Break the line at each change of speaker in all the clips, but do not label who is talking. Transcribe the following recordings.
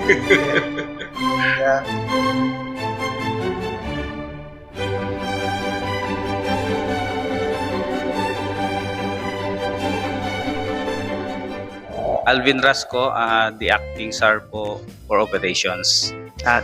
Yeah.
Alvin Rasco, the acting SAR po for operations.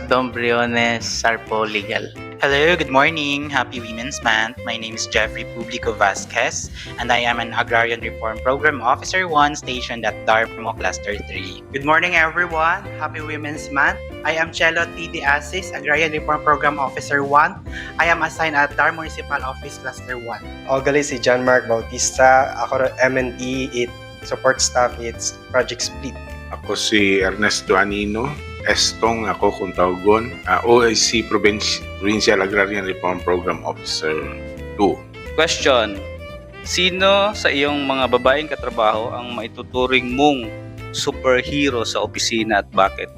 Dom Briones, Sarpo Legal.
Hello, good morning. Happy Women's Month. My name is Jeffrey Publico Vasquez, and I am an Agrarian Reform Program Officer 1 stationed at Darmo Cluster 3.
Good morning, everyone. Happy Women's Month. I am Chelo T. De Asis, Agrarian Reform Program Officer 1. I am assigned at Dar Municipal Office Cluster 1.
Ako gali si John Mark Bautista. Ako M&E, support staff, it's Project Split.
Ako si Ernesto Anino, Estong ako kung tawgon, OIC Provincial Agrarian Reform Program Officer 2.
Question: sino sa iyong mga babaeng katrabaho ang maituturing mong superhero sa opisina at bakit?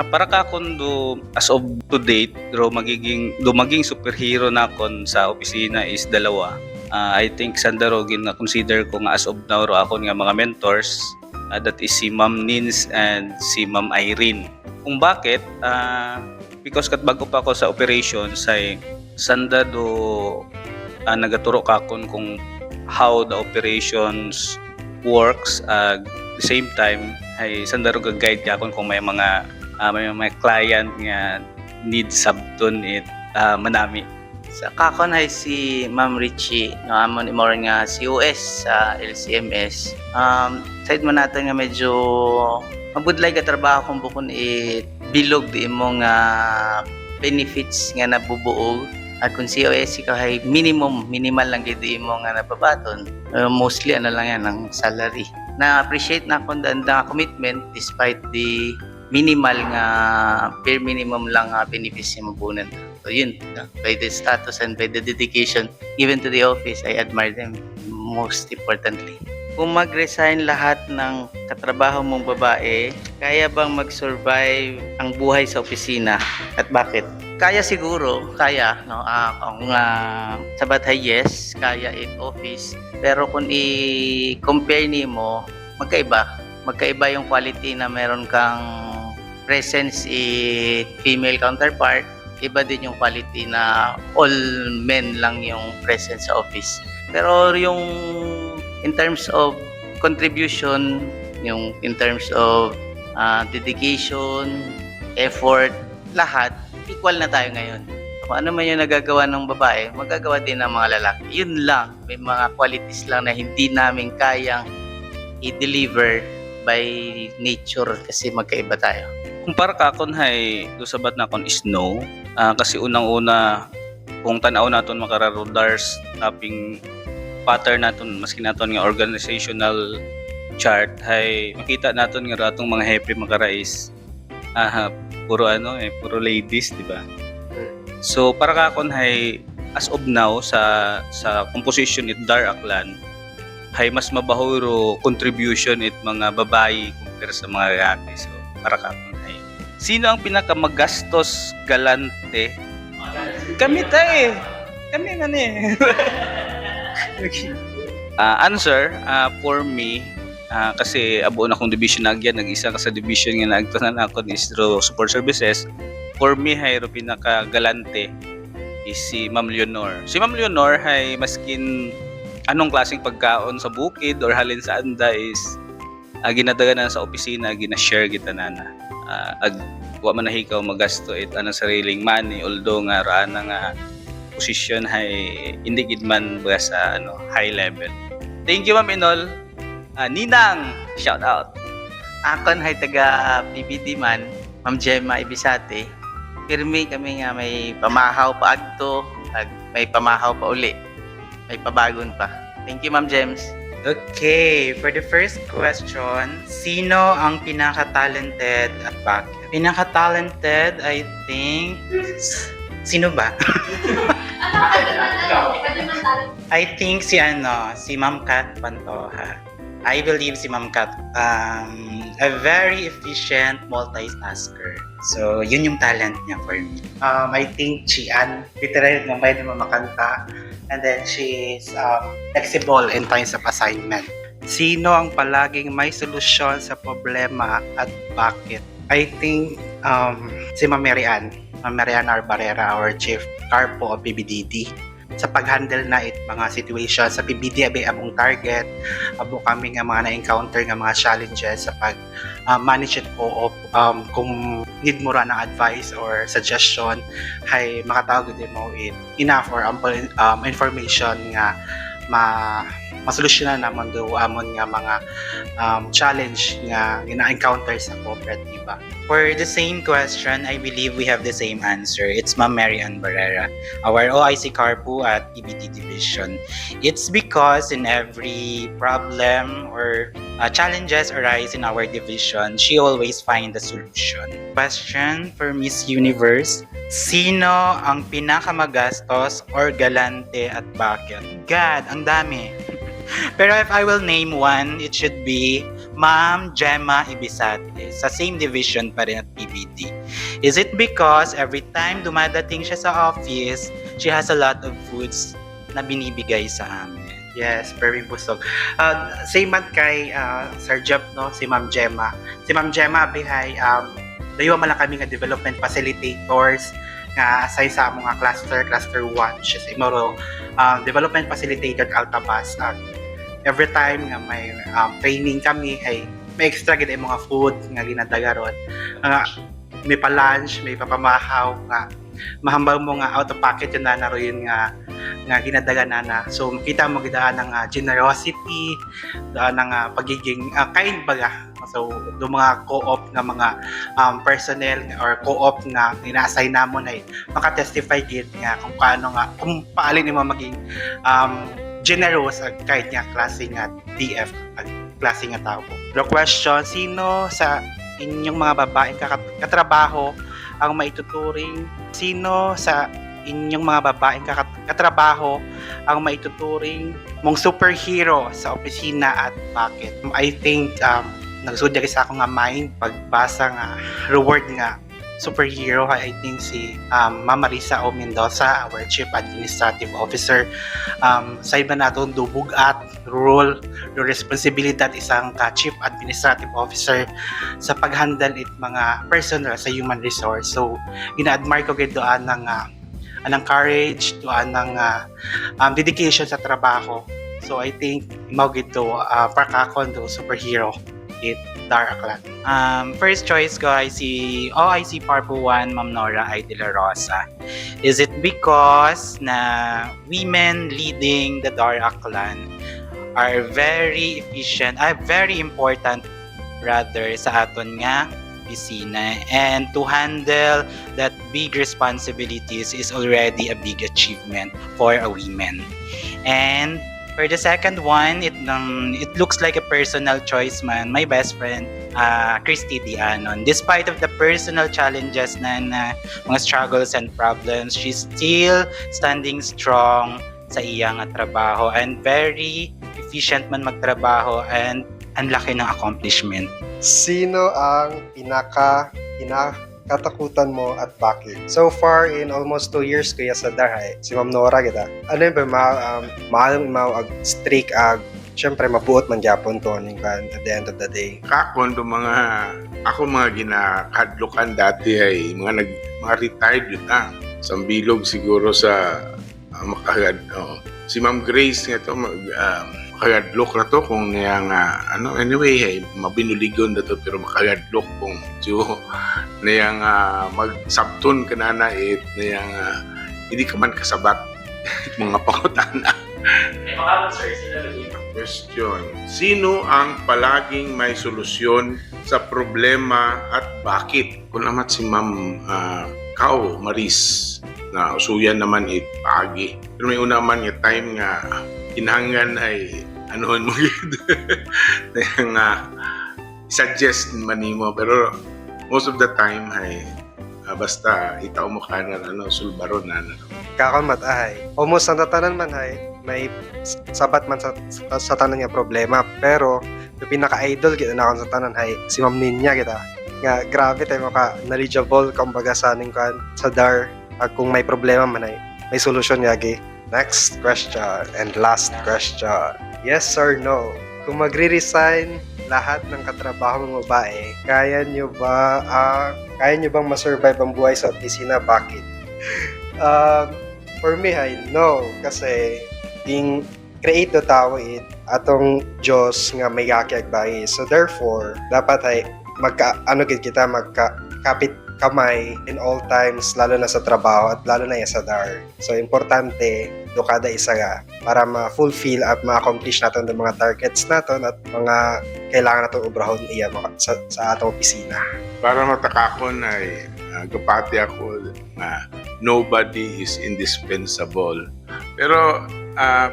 Para ka kundo as of to date, maging superhero na kon sa opisina is dalawa. I think sandaro na consider ko nga as of now ro ako nga mga mentors, that is si Ma'am Nins and si Ma'am Irene. Kung bakit, because kat bago pa ako sa operations ay sanda do nagaturo ka kung how the operations works, the same time ay sanda ro guide ka kung may mga client nga need sabton it manami.
Sa kakon ay si Ma'am Richie, no, amon imor nga COS sa LCMS. Side mo natin nga medyo mabudlay ka trabaho kung bukon bilog di mo nga benefits nga nabubuog. At kung COS ka ay minimal lang gid mo nga nababaton. Mostly ano lang yan ang salary. Na-appreciate na akong danda commitment despite the minimal nga bare minimum lang nga benefits yung mabunan. So yun, by the status and by the dedication given to the office, I admire them most importantly. Kung mag-resign lahat ng katrabaho mong babae, kaya bang mag-survive ang buhay sa opisina? At bakit? Kaya siguro, kaya. No? Kung sabat ay yes, kaya in office. Pero kung i-compare mo, magkaiba. Magkaiba yung quality na meron kang presence female counterpart. Iba din yung quality na all men lang yung presence sa office. Pero yung in terms of contribution, yung in terms of dedication, effort, lahat, equal na tayo ngayon. Kung ano man yung nagagawa ng babae, magagawa din ng mga lalaki. Yun lang, may mga qualities lang na hindi namin kayang i-deliver by nature kasi magkaiba tayo.
Kumpara ka kon hay do sabat na kon is no, kasi unang-una kung tanaw naton makararodars tapping pattern naton maski naton nga organizational chart hay makita naton nga ratong mga hepe makarais puro puro ladies, di ba? So para ka kon hay as of now sa composition it Dar Aklan hay mas mabahuro contribution it mga babae compare sa mga lalaki. So para ka kon hay sino ang pinakamagastos galante? Kami tayo kami nga ni. Answer for me, kasi abo na akong division nagyan, nag-isa ka sa division nga nagtanan ako is through support services. For me hay ro pinakagalante is si Ma'am Leonor. Si Ma'am Leonor hay maskin anong klaseng pagkaon sa bukid or halin sa anda is ginadaganan sa opisina, gina-share kita nana. Wa man nahikaw magasto it anang sariling money, although nga raan nga position hay hindi gid man ba sa high level. Thank you Ma'am Inol. Ninang, shout out.
Akon hay taga PBD man, Ma'am Gemma Ibisate. Pirmi kami nga may pamahaw pa adto, may pamahaw pa uli. May pabagon pa. Thank you Ma'am Gems.
Okay, for the first question, sino ang pinaka-talented at bakit? Pinaka-talented, I think, sino ba? I think si Ma'am Kat Pantoja. I believe si Ma'am Kat, a very efficient multitasker. So, yun yung talent niya for me. I think si Ann, literal na may naman makanta. And then she's flexible in terms of assignment. Sino ang palaging may solusyon sa problema at bakit? I think si Ma'am Mary Ann Barrera, our Chief Carpo of PBDD. Sa pag-handle na mga situation sa PBD abay among target, abo kami nga mga na-encounter nga mga challenges sa pag-manage it co-op. Kung need mo ra ng advice or suggestion, hay makatawag din mo enough or ample information nga masolusyonan namon do amon nga mga challenge nga gina-encounter sa kooperatiba.
For the same question, I believe we have the same answer. It's Ma'am Mary Ann Barrera, our OIC Carpo at PBD Division. It's because in every problem or challenges arise in our division, she always find a solution. Question for Miss Universe: sino ang pinakamagastos or galante at bakit? God, ang dami. Pero if I will name one, it should be Ma'am Gemma Ibisate, sa same division pa rin at PBD. Is it because every time dumadating siya sa office, she has a lot of foods na binibigay sa amin?
Yes, very busog. Same man kay Sir Jeff, no? Si Ma'am Gemma. Si Ma'am Gemma, bihay, dayo man lang kami nga development facilitators nga aside sa mga cluster 1, which is imoro development facilitator Altabas. Every time nga may training kami, ay may extra gid ay mga food nga ginadagaron. May pa-lunch, may papamahaw nga mahambal mo nga out of pocket yun na naroon nga ginadagan na. So makita mo gidaan ng generosity, daan ng pagiging kind baga. So do mga co-op nga mga personnel or co-op nga ina-assign namon ay maka-testify gid nga kung paano nga kung paalin mo maging generous kahit nga klase nga DF at klase nga tao. The question: sino sa inyong mga babaeng katrabaho ang maituturing? Sino sa inyong mga babaeng katrabaho ang maituturing mong superhero sa opisina at bakit? I think nagsudya sa ako nga mind pagbasa nga reward nga superhero. I think si Ma'am Marisa O. Mendoza, our Chief Administrative Officer. Sa iba natin dubugat role o responsibilidad isang Chief Administrative Officer sa paghandle it mga personnel sa human resource. So ina-admire ko gid doan ng anang courage, doan ng dedication sa trabaho. So I think mao gid to pakakon do superhero it Dar Aklan.
First choice ko ay si OIC Carpo 1, Ma'am Nora I. De La Rosa. Is it because na women leading the Dar Aklan are very efficient, very important rather sa aton nga opisina, and to handle that big responsibilities is already a big achievement for a woman. And for the second one, it looks like a personal choice man. My best friend, Christy Dianon. Despite of the personal challenges na mga struggles and problems, she's still standing strong sa iyang trabaho and very efficient man magtrabaho and ang laki ng accomplishment.
Sino ang katakutan mo at bakit? So far, in almost 2 years kuya sa Darhay, si Ma'am Nora kita. Ano yun ba, maalang ag-streak, syempre mabuot man gyapon to at the end of the day.
Kakon do mga ginakadlokan dati ay mga retired yun Sambilog siguro sa makagad. Si Ma'am Grace nga to makagadlok na to kung niyang anyway ay mabinuligon na to pero makagadlok kung niyang magsabton ka na niyang hindi ka man kasabat mga pangutana. Question: sino ang palaging may solusyon sa problema at bakit? Kung naman si Ma'am Kao Maris na usuyan naman pagi. Pero may una man yung time nga kinahanglan ay anuhon mo yun suggest man nimo pero most of the time ay basta itaw mo ka na sulbaron na
Kakon matahay. Almost ang tatanan man ay may sabat man sa tanan nga problema, pero yung pinaka-idol kita na akong sa tanan ay si Ma'am Ninya kita. Nga grabe tayo knowledgeable kumbaga sa aning sa DAR. Kung may problema man ay may solusyon yagi. Next question and last question. Yes or no? Kung magre-resign lahat ng katrabaho ng babae, kaya nyo bang masurvive ang buhay sa opisina? Bakit? For me, no. Kasi, being create the tao atong Diyos nga may kakyag bayi. So, therefore, dapat ay magkapit kamay in all times, lalo na sa trabaho at lalo na sa DAR. So, importante, do kada isa nga para ma-fulfill at ma-accomplish natin ang mga targets natin at mga kailangan natin ubrahon iya sa atong opisina.
Para matakakon ay gapati ako na nobody is indispensable. Pero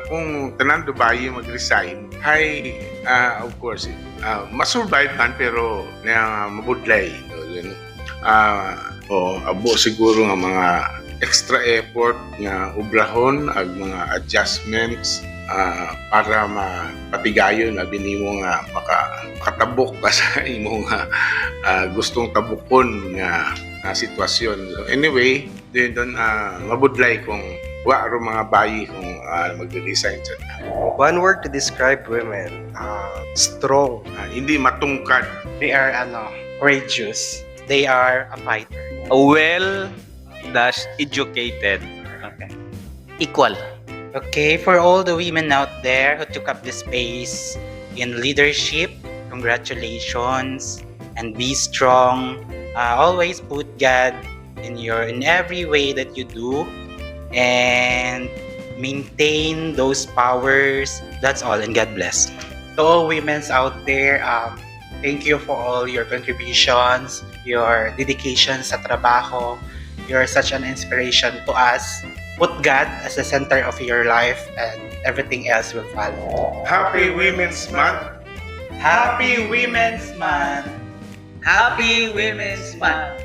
kung tanan Dubai mag-resign, of course, masurvive man pero mabudlay. Abo siguro nga mga extra effort nga ubrahon ag mga adjustments para mapatigayon na binimo nga makatabok ka sa imong gustong tabukon nga sitwasyon. So anyway, doon mabudlay kung aro mga bayi kung mag-resign siya.
One word to describe women, strong.
Hindi matungkad.
They are courageous. They are a fighter.
Well-educated.
Okay.
Equal.
Okay, for all the women out there who took up the space in leadership, congratulations and be strong. Always put God in every way that you do and maintain those powers. That's all, and God bless. To all women's out there, thank you for all your contributions, your dedication sa trabaho. You're such an inspiration to us. Put God as the center of your life and everything else will follow.
Happy Women's Month!
Happy Women's Month!
Happy Women's Month!